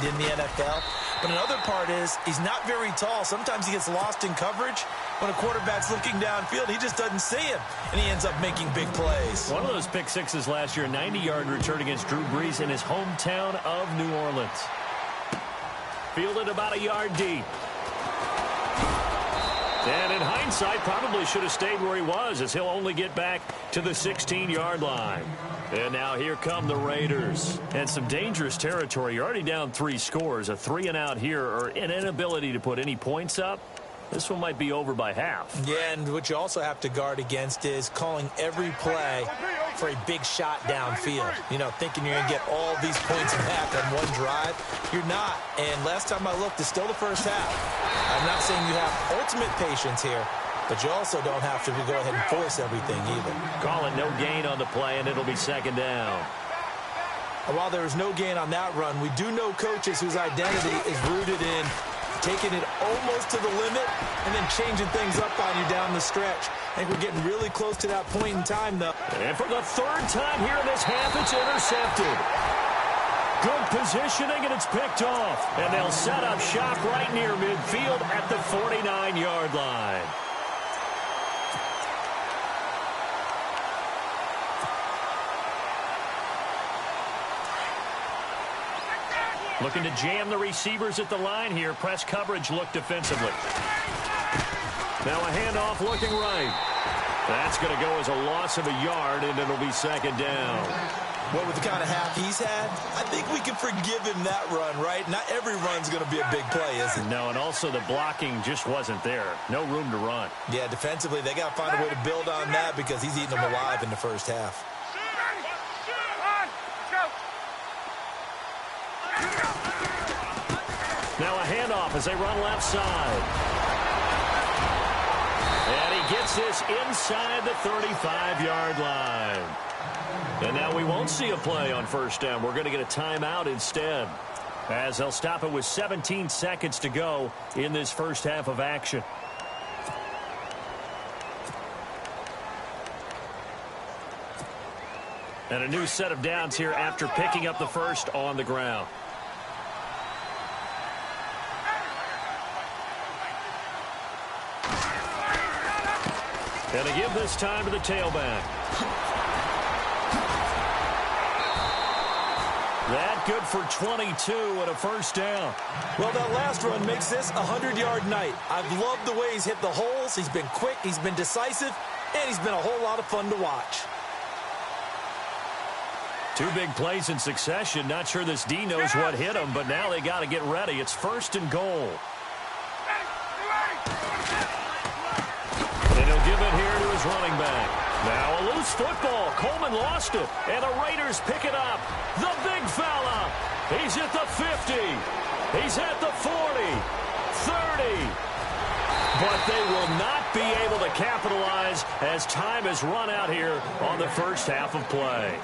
in the NFL. But another part is he's not very tall. Sometimes he gets lost in coverage. When a quarterback's looking downfield, he just doesn't see him, and he ends up making big plays. One of those pick sixes last year, a 90-yard return against Drew Brees in his hometown of New Orleans. Fielded about a yard deep. And in hindsight, probably should have stayed where he was, as he'll only get back to the 16-yard line. And now here come the Raiders. And some dangerous territory. You're already down 3 scores. A 3-and-out here, or an inability to put any points up. This one might be over by half. Yeah, and what you also have to guard against is calling every play for a big shot downfield. You know, thinking you're going to get all these points back on one drive. You're not. And last time I looked, it's still the first half. I'm not saying you have ultimate patience here, but you also don't have to go ahead and force everything either. Calling no gain on the play, and it'll be second down. And while there is no gain on that run, we do know coaches whose identity is rooted in taking it almost to the limit and then changing things up on you down the stretch. I think we're getting really close to that point in time, though. And for the 3rd time here in this half, it's intercepted. Good positioning, and it's picked off. And they'll set up shop right near midfield at the 49-yard line. Looking to jam the receivers at the line here. Press coverage look defensively. Now a handoff looking right. That's going to go as a loss of a yard, and it'll be second down. Well, with the kind of half he's had, I think we can forgive him that run, right? Not every run's going to be a big play, is it? No, and also the blocking just wasn't there. No room to run. Yeah, defensively, they got to find a way to build on that because he's eating them alive in the first half. Now a handoff as they run left side. And he gets this inside the 35-yard line. And now we won't see a play on first down. We're going to get a timeout instead, as they'll stop it with 17 seconds to go in this first half of action. And a new set of downs here after picking up the first on the ground. And to give this time to the tailback. That good for 22 and a first down. Well, that last run makes this a 100-yard night. I've loved the way he's hit the holes. He's been quick, he's been decisive, and he's been a whole lot of fun to watch. 2 big plays in succession. Not sure this D knows what hit him, but now they got to get ready. It's 1st and goal. And he'll give it here to his running back. Now a loose football. Coleman lost it, and the Raiders pick it up. The big fella. He's at the 50. He's at the 40. 30. But they will not be able to capitalize as time has run out here on the first half of play.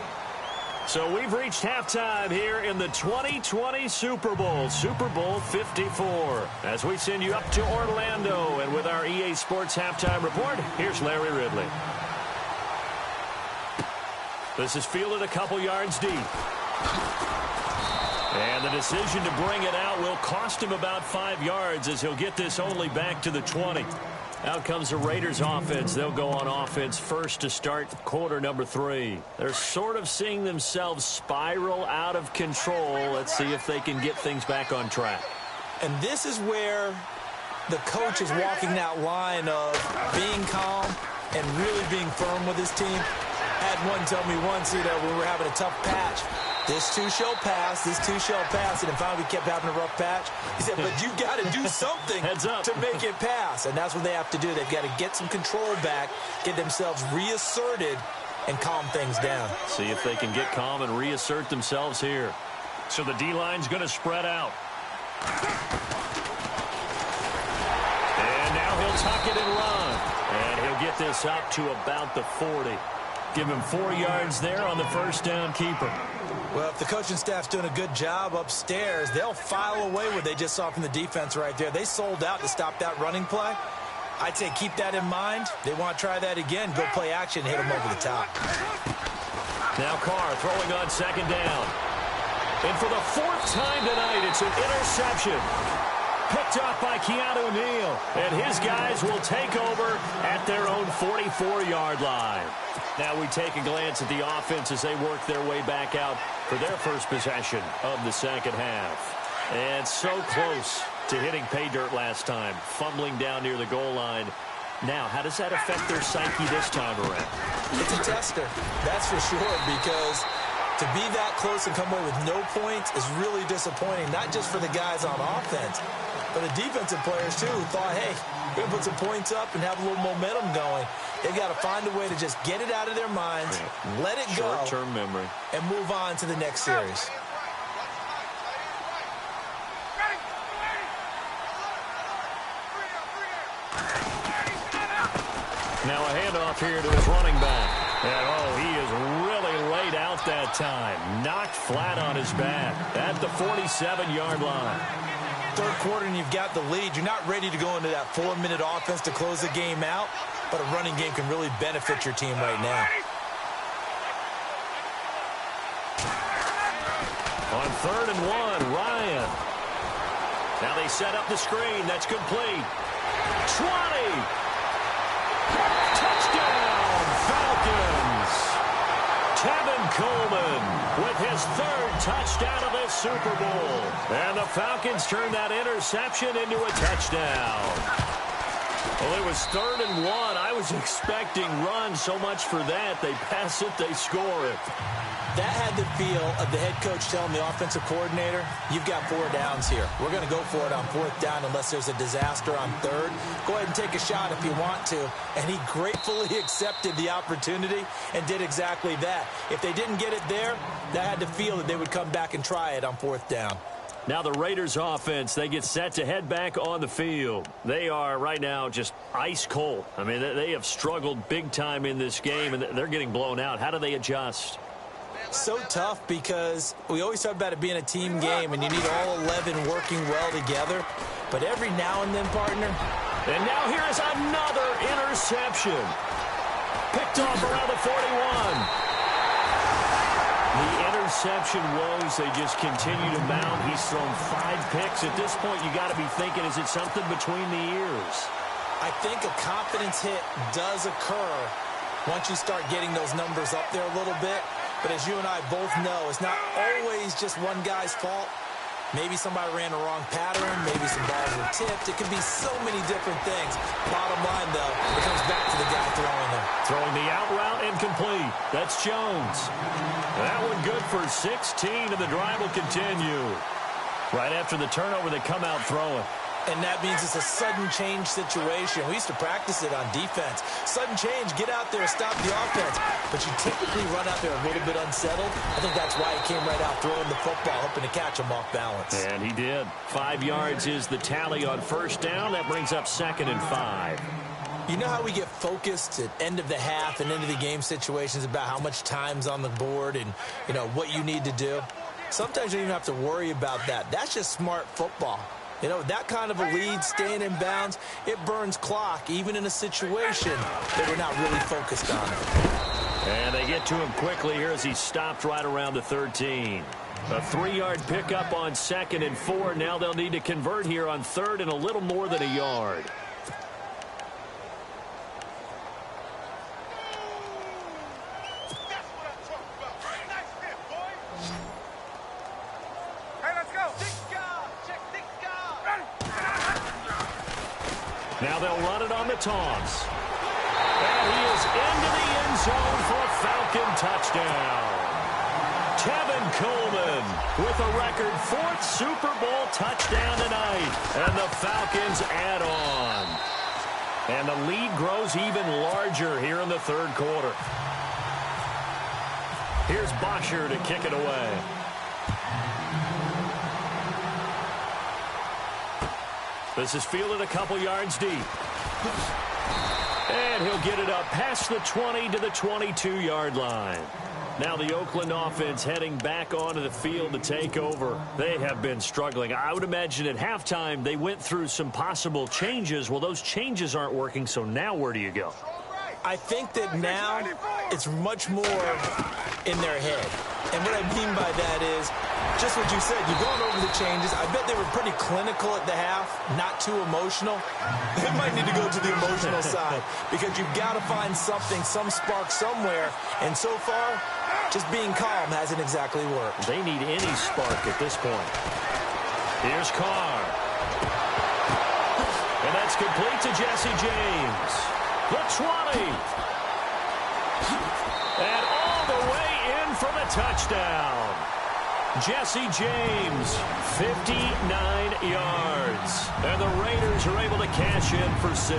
So we've reached halftime here in the 2020 Super Bowl, Super Bowl 54. As we send you up to Orlando, and with our EA Sports Halftime Report, here's Larry Ridley. This is fielded a couple yards deep. And the decision to bring it out will cost him about 5 yards, as he'll get this only back to the 20. Out comes the Raiders offense. They'll go on offense first to start quarter number 3. They're sort of seeing themselves spiral out of control. Let's see if they can get things back on track. And this is where the coach is walking that line of being calm and really being firm with his team. I had one tell me once, you know, when we were having a tough patch, this too shall pass, this too shall pass. And then finally we kept having a rough patch. He said, but you got to do something to make it pass. And that's what they have to do. They've got to get some control back, get themselves reasserted, and calm things down. See if they can get calm and reassert themselves here. So the D-line's going to spread out. And now he'll tuck it and run. And he'll get this up to about the 40. Give him 4 yards there on the first down keeper. Well, if the coaching staff's doing a good job upstairs, they'll file away what they just saw from the defense right there. They sold out to stop that running play. I'd say keep that in mind. They want to try that again. Go play action, hit them over the top. Now Carr throwing on second down. And for the fourth time tonight, it's an interception. Picked up by Keanu Neal. And his guys will take over at their own 44-yard line. Now we take a glance at the offense as they work their way back out for their first possession of the second half. And so close to hitting pay dirt last time, fumbling down near the goal line. Now, how does that affect their psyche this time around? It's a tester, that's for sure, because to be that close and come away with no points is really disappointing, not just for the guys on offense, but the defensive players, too, who thought, hey, we're going to put some points up and have a little momentum going. They've got to find a way to just get it out of their minds, let it go, short-term memory, and move on to the next series. Now a handoff here to his running back. And, oh, he is really laid out that time. Knocked flat on his back at the 47-yard line. Third quarter and you've got the lead. You're not ready to go into that 4-minute offense to close the game out, but a running game can really benefit your team right now. On 3rd and 1, Ryan. Now they set up the screen. That's complete. 20. Touchdown, Falcons. Tevin Coleman with his 3rd touchdown of this Super Bowl. And the Falcons turn that interception into a touchdown. Well, it was 3rd and 1. I was expecting run, so much for that. They pass it, they score it. That had the feel of the head coach telling the offensive coordinator, you've got 4 downs here. We're going to go for it on 4th down unless there's a disaster on 3rd. Go ahead and take a shot if you want to. And he gratefully accepted the opportunity and did exactly that. If they didn't get it there, that had the feel that they would come back and try it on 4th down. Now the Raiders offense, they get set to head back on the field. They are right now just ice cold. I mean, they have struggled big time in this game, and they're getting blown out. How do they adjust? So tough because we always talk about it being a team game and you need all 11 working well together. But every now and then, partner. And now here is another interception. Picked off around the 41. The interception woes, they just continue to mount. He's thrown 5 picks. At this point, you got to be thinking, is it something between the ears? I think a confidence hit does occur once you start getting those numbers up there a little bit. But as you and I both know, it's not always just one guy's fault. Maybe somebody ran the wrong pattern. Maybe some balls were tipped. It could be so many different things. Bottom line, though, it comes back to the guy throwing them. Throwing the out route incomplete. That's Jones. That one good for 16, and the drive will continue. Right after the turnover, they come out throwing. And that means it's a sudden change situation. We used to practice it on defense. Sudden change, get out there, stop the offense. But you typically run out there a little bit unsettled. I think that's why he came right out throwing the football, hoping to catch him off balance. And he did. 5 yards is the tally on 1st down. That brings up 2nd and 5. You know how we get focused at end of the half and end of the game situations about how much time's on the board and, you know, what you need to do? Sometimes you don't even have to worry about that. That's just smart football. You know, that kind of a lead, staying in bounds, it burns clock, even in a situation that we're not really focused on it. And they get to him quickly here as he stopped right around the 13. A 3-yard pickup on 2nd and 4. Now they'll need to convert here on 3rd and a little more than a yard. Now they'll run it on the toss. And he is into the end zone for a Falcon touchdown. Tevin Coleman with a record 4th Super Bowl touchdown tonight. And the Falcons add on. And the lead grows even larger here in the 3rd quarter. Here's Bosher to kick it away. This is fielded a couple yards deep. And he'll get it up past the 20 to the 22-yard line. Now the Oakland offense heading back onto the field to take over. They have been struggling. I would imagine at halftime they went through some possible changes. Well, those changes aren't working, so now where do you go? I think that now it's much more in their head. And what I mean by that is Just what you said, you've gone over the changes. I bet they were pretty clinical at the half, not too emotional. They might need to go to the emotional side because you've got to find something, some spark somewhere. And so far, just being calm hasn't exactly worked. They need any spark at this point. Here's Carr. And that's complete to Jesse James. The 20. And all the way in for the touchdown. Jesse James, 59 yards. And the Raiders are able to cash in for 6.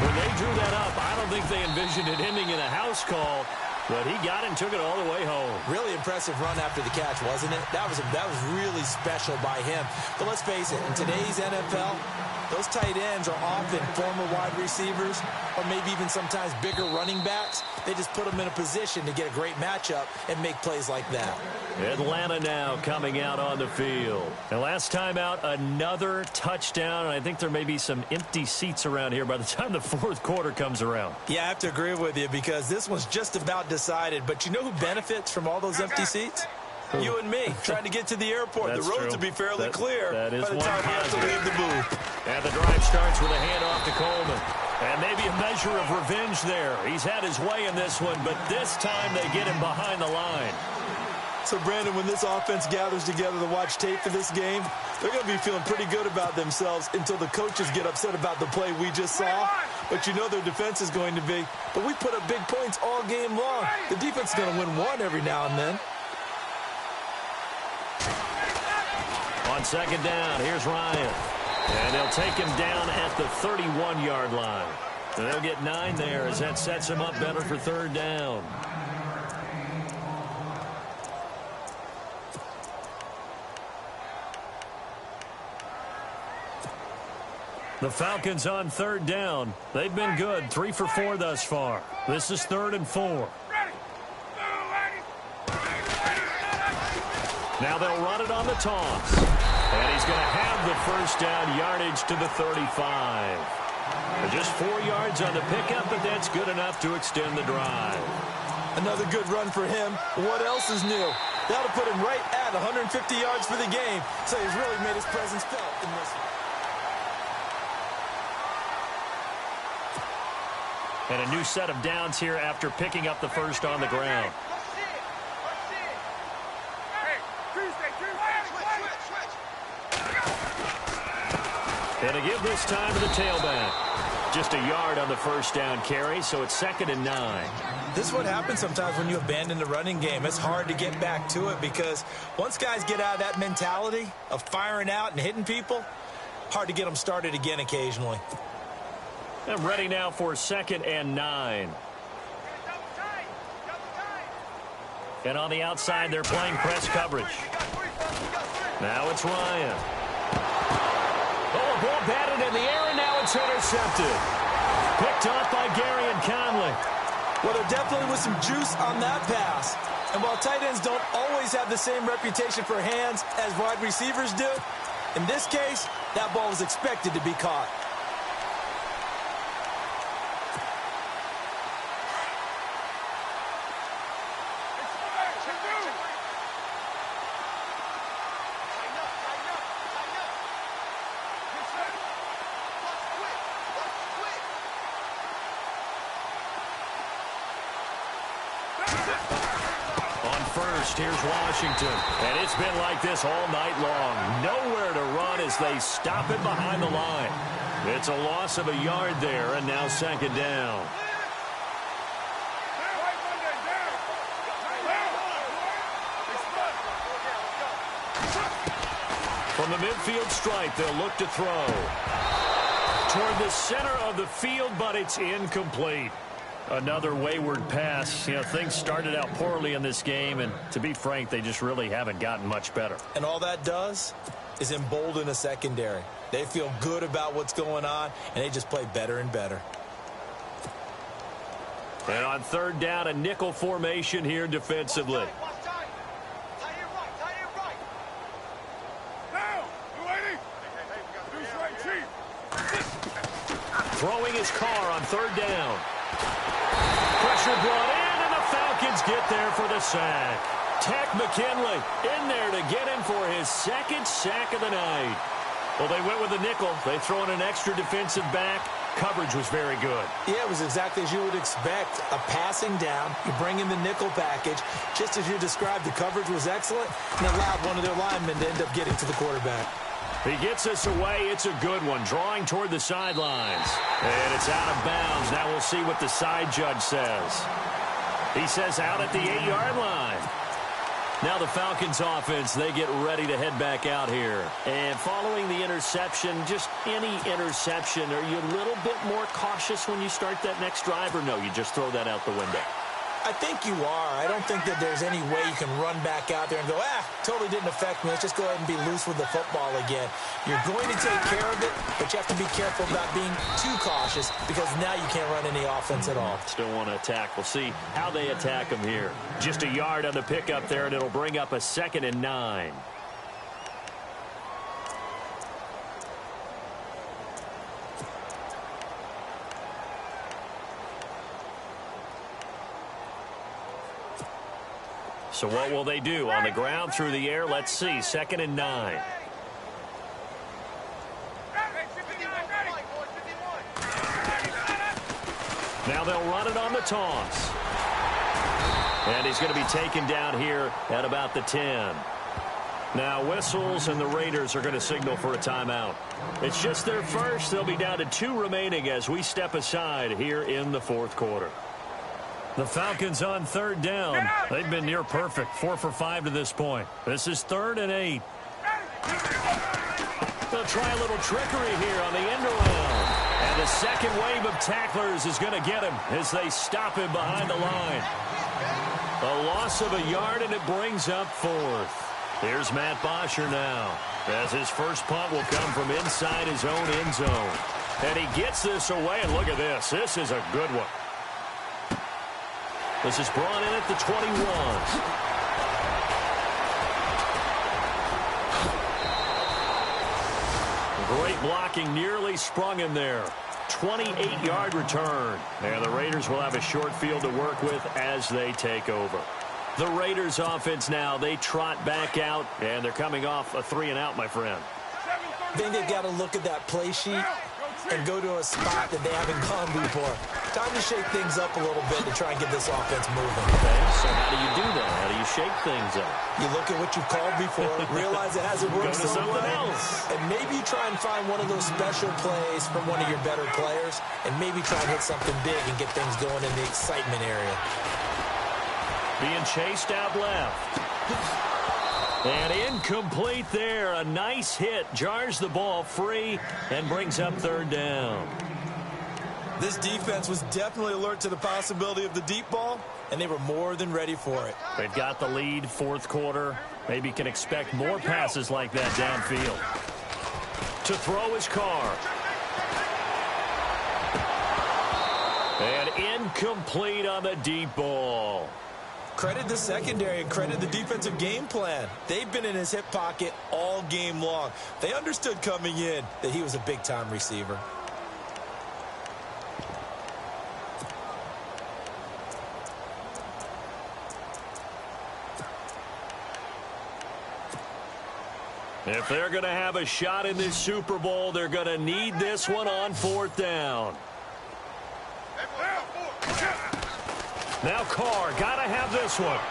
When they drew that up, I don't think they envisioned it ending in a house call, but he got it and took it all the way home. Really impressive run after the catch, wasn't it? That was really special by him. But let's face it, in today's NFL, those tight ends are often former wide receivers or maybe even sometimes bigger running backs. They just put them in a position to get a great matchup and make plays like that. Atlanta now coming out on the field. And last time out, another touchdown. And I think there may be some empty seats around here by the time the fourth quarter comes around. Yeah, I have to agree with you because this one's just about decided. But you know who benefits from all those empty seats? You and me, trying to get to the airport. The roads will be fairly clear by the time we have to leave the booth. And the drive starts with a handoff to Coleman. And maybe a measure of revenge there. He's had his way in this one, but this time they get him behind the line. So, Brandon, when this offense gathers together to watch tape for this game, they're going to be feeling pretty good about themselves until the coaches get upset about the play we just saw. But you know their defense is going to be. But we put up big points all game long. The defense is going to win one every now and then. On second down, here's Ryan. And they'll take him down at the 31-yard line. And they'll get 9 there as that sets him up better for third down. The Falcons on third down. They've been good, 3 for 4 thus far. This is 3rd and 4. Now they'll run it on the toss. And he's going to have the first down yardage to the 35. Just 4 yards on the pickup, but that's good enough to extend the drive. Another good run for him. What else is new? That'll put him right at 150 yards for the game. So he's really made his presence felt in this one. And a new set of downs here after picking up the first on the ground. And a give this time to the tailback. Just a yard on the first down carry, so it's 2nd and 9. This is what happens sometimes when you abandon the running game. It's hard to get back to it because once guys get out of that mentality of firing out and hitting people, hard to get them started again occasionally. I'm ready now for 2nd and 9. And on the outside, they're playing press coverage. Now it's Ryan. Oh, a ball batted in the air, and now it's intercepted. Picked off by Gary and Conley. Well, there definitely was some juice on that pass. And while tight ends don't always have the same reputation for hands as wide receivers do, in this case, that ball was expected to be caught. Here's Washington. And it's been like this all night long. Nowhere to run as they stop it behind the line. It's a loss of a yard there, and now 2nd down. From the midfield stripe, they'll look to throw. Toward the center of the field, but it's incomplete. Another wayward pass. You know, things started out poorly in this game, and to be frank, they just really haven't gotten much better. And all that does is embolden a secondary. They feel good about what's going on, and they just play better and better. And on 3rd down, a nickel formation here defensively. Throwing his car on 3rd down. Pressure brought in, and the Falcons get there for the sack. Tech McKinley in there to get him for his second sack of the night. Well, they went with the nickel. They throw in an extra defensive back. Coverage was very good. Yeah, it was exactly as you would expect. A passing down, you bring in the nickel package. Just as you described, the coverage was excellent and allowed one of their linemen to end up getting to the quarterback. He gets us away. It's a good one. Drawing toward the sidelines. And it's out of bounds. Now we'll see what the side judge says. He says out at the 8-yard line. Now the Falcons offense, they get ready to head back out here. And following the interception, just any interception, are you a little bit more cautious when you start that next drive, or no, you just throw that out the window? I think you are. I don't think that there's any way you can run back out there and go, totally didn't affect me. Let's just go ahead and be loose with the football again. You're going to take care of it, but you have to be careful about being too cautious because now you can't run any offense at all. Still want to attack. We'll see how they attack them here. Just a yard on the pickup there, and it'll bring up a 2nd and 9. So what will they do? On the ground, through the air, let's see. 2nd and 9. Now they'll run it on the toss. And he's going to be taken down here at about the 10. Now whistles, and the Raiders are going to signal for a timeout. It's just their first. They'll be down to 2 remaining as we step aside here in the 4th quarter. The Falcons on 3rd down. They've been near perfect, 4 for 5 to this point. This is 3rd and 8. They'll try a little trickery here on the end around. And the second wave of tacklers is going to get him as they stop him behind the line. A loss of a yard, and it brings up 4th. Here's Matt Bosher now, as his first punt will come from inside his own end zone. And he gets this away, and look at this. This is a good one. This is brought in at the 21. Great blocking, nearly sprung him there. 28-yard return. And the Raiders will have a short field to work with as they take over. The Raiders offense now, they trot back out, and they're coming off a 3-and-out, my friend. I think they've got to look at that play sheet and go to a spot that they haven't gone before. Time to shake things up a little bit to try and get this offense moving. Okay, so how do you do that? How do you shake things up? You look at what you've called before, realize it hasn't worked Go to something else. and maybe you try and find one of those special plays from one of your better players, and maybe try and hit something big and get things going in the excitement area. Being chased out left. And incomplete there. A nice hit. Jars the ball free and brings up 3rd down. This defense was definitely alert to the possibility of the deep ball, and they were more than ready for it. They've got the lead, 4th quarter. Maybe can expect more passes like that downfield. To throw his Carr. And incomplete on the deep ball. Credit the secondary and credit the defensive game plan. They've been in his hip pocket all game long. They understood coming in that he was a big-time receiver. If they're going to have a shot in this Super Bowl, they're going to need this one on 4th down. Now Carr, got to have this one.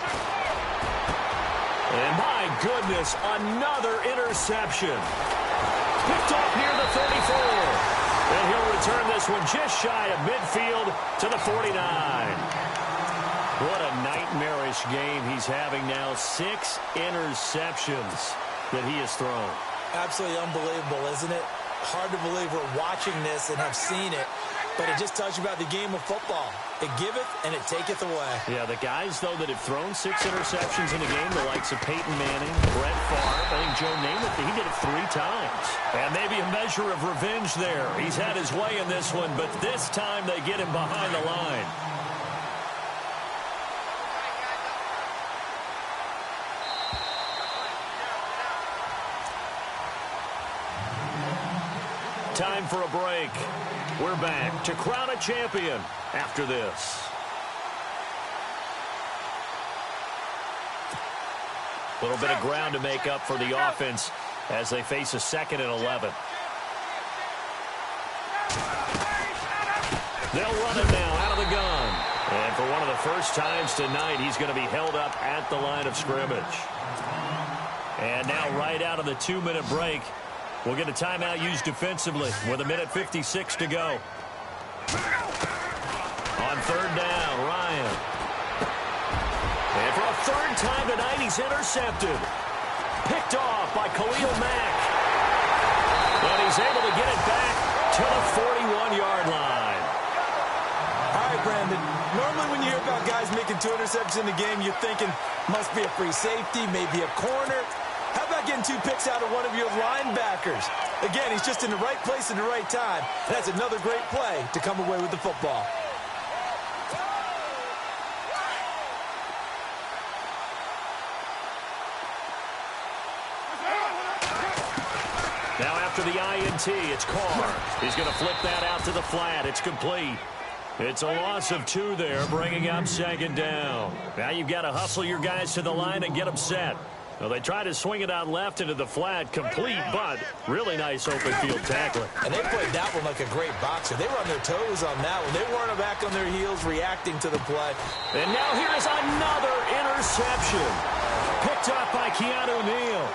And my goodness, another interception. Picked off near the 34. And he'll return this one just shy of midfield to the 49. What a nightmarish game he's having now. 6 interceptions that he has thrown. Absolutely unbelievable, isn't it? Hard to believe we're watching this and have seen it. But it just tells you about the game of football. It giveth and it taketh away. Yeah, the guys, though, that have thrown 6 interceptions in a game, the likes of Peyton Manning, Brett Favre, I think Joe Namath, he did it 3 times. And maybe a measure of revenge there. He's had his way in this one, but this time they get him behind the line. Time for a break. We're back to crown a champion after this. A little bit of ground to make up for the offense as they face a 2nd and 11. They'll run it now out of the gun. And for one of the first times tonight, he's going to be held up at the line of scrimmage. And now right out of the 2-minute break, we'll get a timeout used defensively with 1:56 to go. On 3rd down, Ryan. And for a 3rd time tonight, he's intercepted. Picked off by Khalil Mack. And he's able to get it back to the 41-yard line. All right, Brandon. Normally when you hear about guys making 2 interceptions in the game, you're thinking must be a free safety, maybe a corner. How about getting 2 picks out of one of your linebackers? Again, he's just in the right place at the right time. That's another great play to come away with the football. Now after the INT, it's Carr. He's going to flip that out to the flat. It's complete. It's a loss of 2 there, bringing up 2nd down. Now you've got to hustle your guys to the line and get them set. Well, they try to swing it out left into the flat, complete, but really nice open field tackling. And they played that one like a great boxer. They were on their toes on that one. They weren't back on their heels reacting to the play. And now here's another interception. Picked up by Keanu Neal.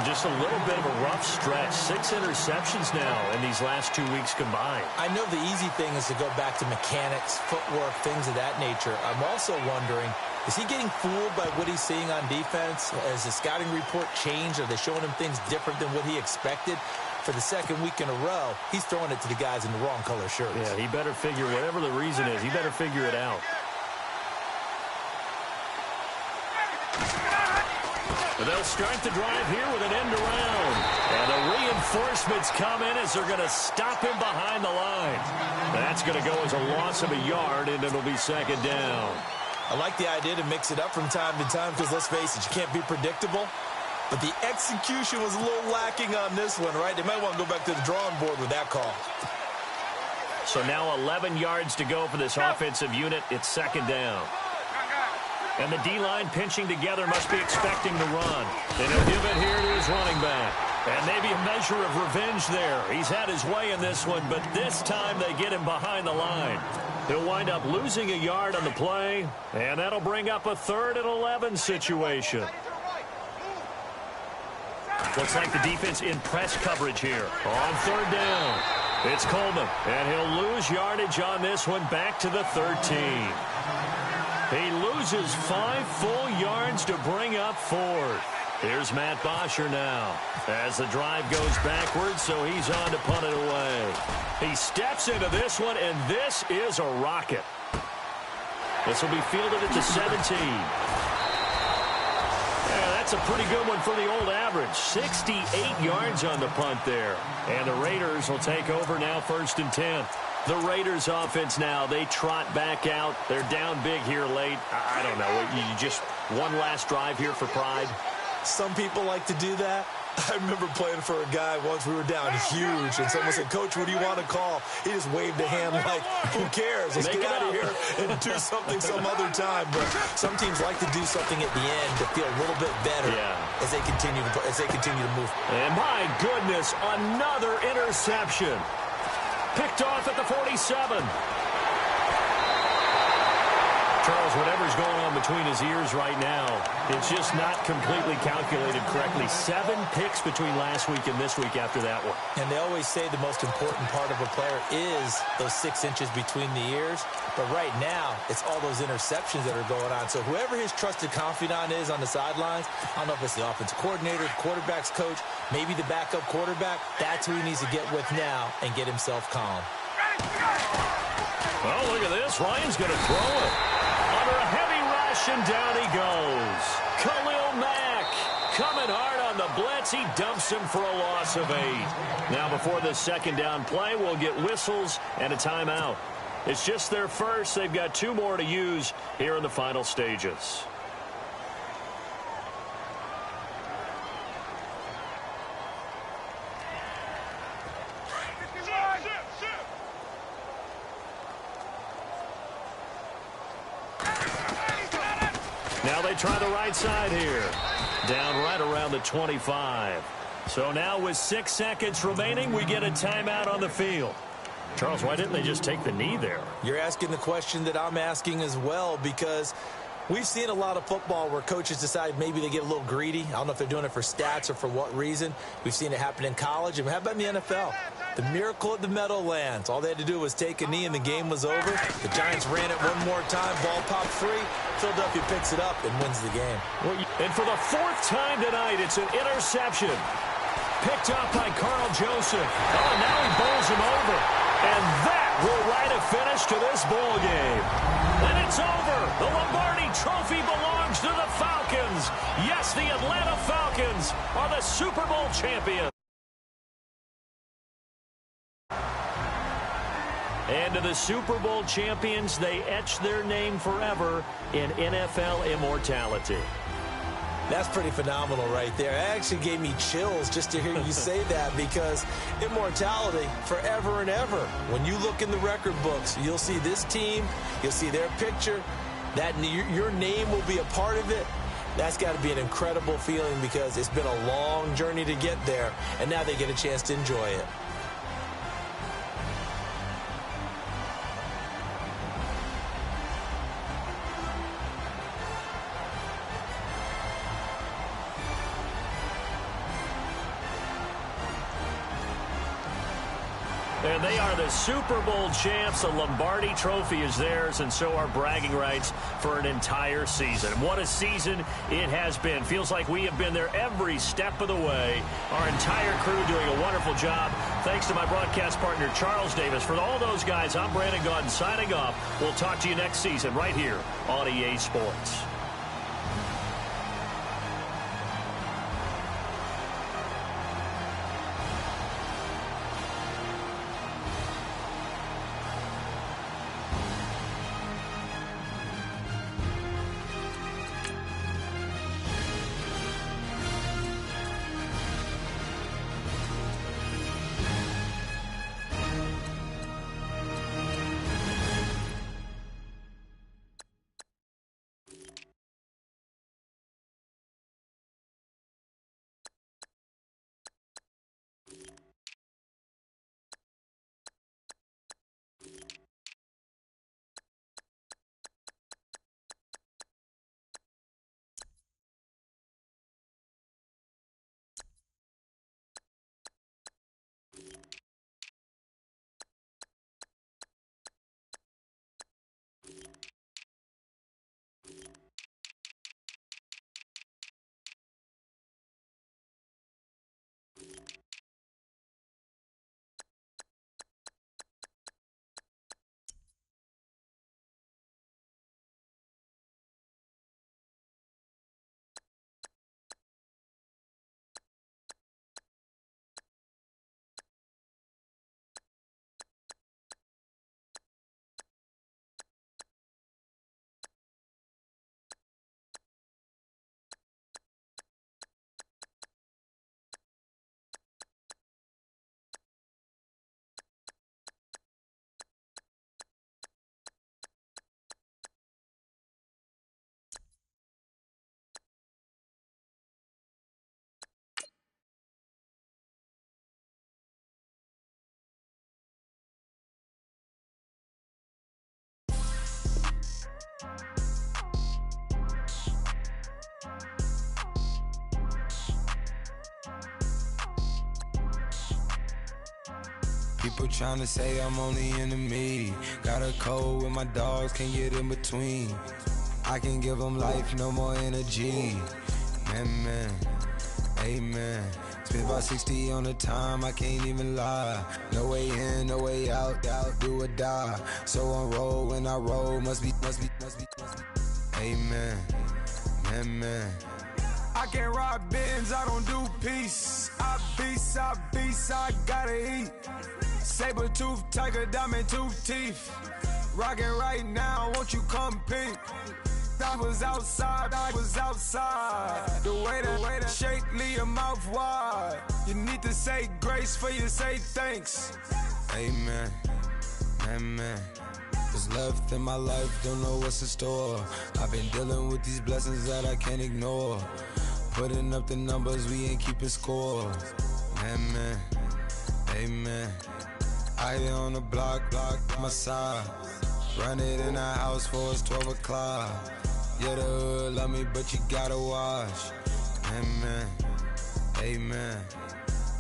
Just a little bit of a rough stretch. 6 interceptions now in these last 2 weeks combined. I know the easy thing is to go back to mechanics, footwork, things of that nature. I'm also wondering, is he getting fooled by what he's seeing on defense? Has the scouting report changed? Are they showing him things different than what he expected? For the 2nd week in a row, he's throwing it to the guys in the wrong color shirts. Yeah, he better figure, whatever the reason is, he better figure it out. But they'll start the drive here with an end around. And the reinforcements come in as they're going to stop him behind the line. That's going to go as a loss of a yard, and it'll be 2nd down. I like the idea to mix it up from time to time because, let's face it, you can't be predictable. But the execution was a little lacking on this one, right? They might want to go back to the drawing board with that call. So now 11 yards to go for this offensive unit. It's 2nd down. And the D-line pinching together must be expecting to run. And he'll give it here to his running back. And maybe a measure of revenge there. He's had his way in this one, but this time they get him behind the line. He'll wind up losing a yard on the play, and that'll bring up a 3rd and 11 situation. Looks like the defense in press coverage here. On 3rd down, it's Coleman, and he'll lose yardage on this one back to the 13. He loses 5 full yards to bring up 4th. Here's Matt Bosher now as the drive goes backwards, so he's on to punt it away. He steps into this one, and this is a rocket. This will be fielded at the 17. Yeah, that's a pretty good one for the old average. 68 yards on the punt there. And the Raiders will take over now 1st and 10. The Raiders offense now, they trot back out. They're down big here late. I don't know. You just one last drive here for pride. Some people like to do that. I remember playing for a guy once. We were down huge, and someone said, "Coach, what do you want to call?" He just waved a hand like, who cares? Let's get out of here and do something some other time. But some teams like to do something at the end to feel a little bit better as they continue to move. And my goodness, another interception. Picked off at the 47. Charles, whatever's going on between his ears right now, it's just not completely calculated correctly. 7 picks between last week and this week after that one. And they always say the most important part of a player is those 6 inches between the ears. But right now, it's all those interceptions that are going on. So whoever his trusted confidant is on the sidelines, I don't know if it's the offensive coordinator, the quarterback's coach, maybe the backup quarterback, that's who he needs to get with now and get himself calm. Well, look at this. Ryan's going to throw it. Under a heavy rush, and down he goes. Khalil Mack coming hard on the blitz. He dumps him for a loss of 8. Now, before the 2nd down play, we'll get whistles and a timeout. It's just their first. They've got 2 more to use here in the final stages. Now they try the right side here. Down right around the 25. So now with 6 seconds remaining, we get a timeout on the field. Charles, why didn't they just take the knee there? You're asking the question that I'm asking as well, because we've seen a lot of football where coaches decide maybe they get a little greedy. I don't know if they're doing it for stats or for what reason. We've seen it happen in college. And how about in the NFL? The miracle of the Meadowlands. All they had to do was take a knee and the game was over. The Giants ran it one more time. Ball popped free. Philadelphia picks it up and wins the game. And for the 4th time tonight, it's an interception. Picked up by Carl Joseph. Oh, and now he bowls him over. And that will write a finish to this ball game. And it's over. The Lombardi Trophy belongs to the Falcons. Yes, the Atlanta Falcons are the Super Bowl champions. And to the Super Bowl champions, they etch their name forever in NFL immortality. That's pretty phenomenal right there. It actually gave me chills just to hear you say that, because immortality forever and ever. When you look in the record books, you'll see this team, you'll see their picture, that your name will be a part of it. That's got to be an incredible feeling, because it's been a long journey to get there, and now they get a chance to enjoy it. And they are the Super Bowl champs. The Lombardi Trophy is theirs, and so are bragging rights for an entire season. What a season it has been. Feels like we have been there every step of the way. Our entire crew doing a wonderful job. Thanks to my broadcast partner, Charles Davis. For all those guys, I'm Brandon Gaudin signing off. We'll talk to you next season right here on EA Sports. People trying to say I'm only enemy. Got a code with my dogs, can't get in between. I can give them life, no more energy. Man, amen. Spent about 60 on the time, I can't even lie. No way in, no way out, do or die. So on roll, when I roll, must be. Amen, man. I can't rob bins, I don't do peace. I beast, I gotta eat. Saber tooth, tiger, diamond tooth teeth. Rockin' right now, won't you come peek? I was outside. The way that shake, leave your mouth wide. You need to say grace for you say thanks. Amen, amen. What's left in my life, don't know what's in store. I've been dealing with these blessings that I can't ignore. Putting up the numbers, we ain't keeping score. Amen, amen. I here on the block, my side. Run it in the house for it's 12 o'clock. Yeah, the hood love me, but you gotta watch. Amen, amen.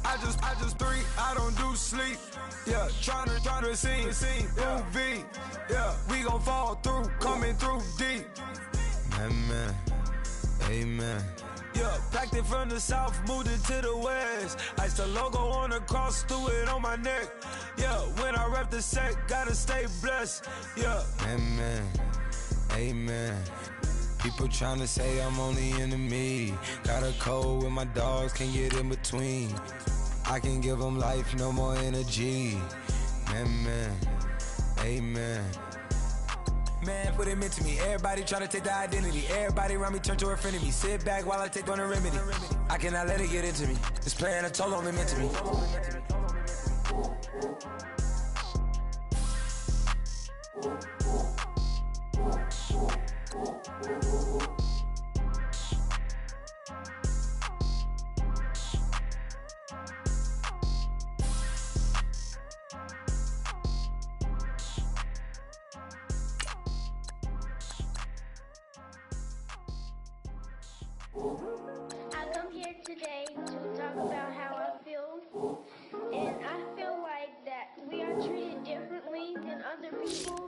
I just three, I don't do sleep. Yeah, tryna see, movie. Yeah, we gon' fall through, coming through deep. Amen, amen. Yeah, packed it from the south, moved it to the west. Iced the logo on the cross, threw it on my neck. Yeah, when I rep the set, gotta stay blessed. Yeah, amen, amen. People tryna say I'm on the enemy. Got a code with my dogs, can't get in between. I can give them life, no more energy. Amen, amen. Man, what it meant to me. Everybody try to take the identity. Everybody around me turn to a friend of me. Sit back while I take on a remedy. I cannot let it get into me. It's playing a toll on me, meant to me. I come here today to talk about how I feel, and I feel like that we are treated differently than other people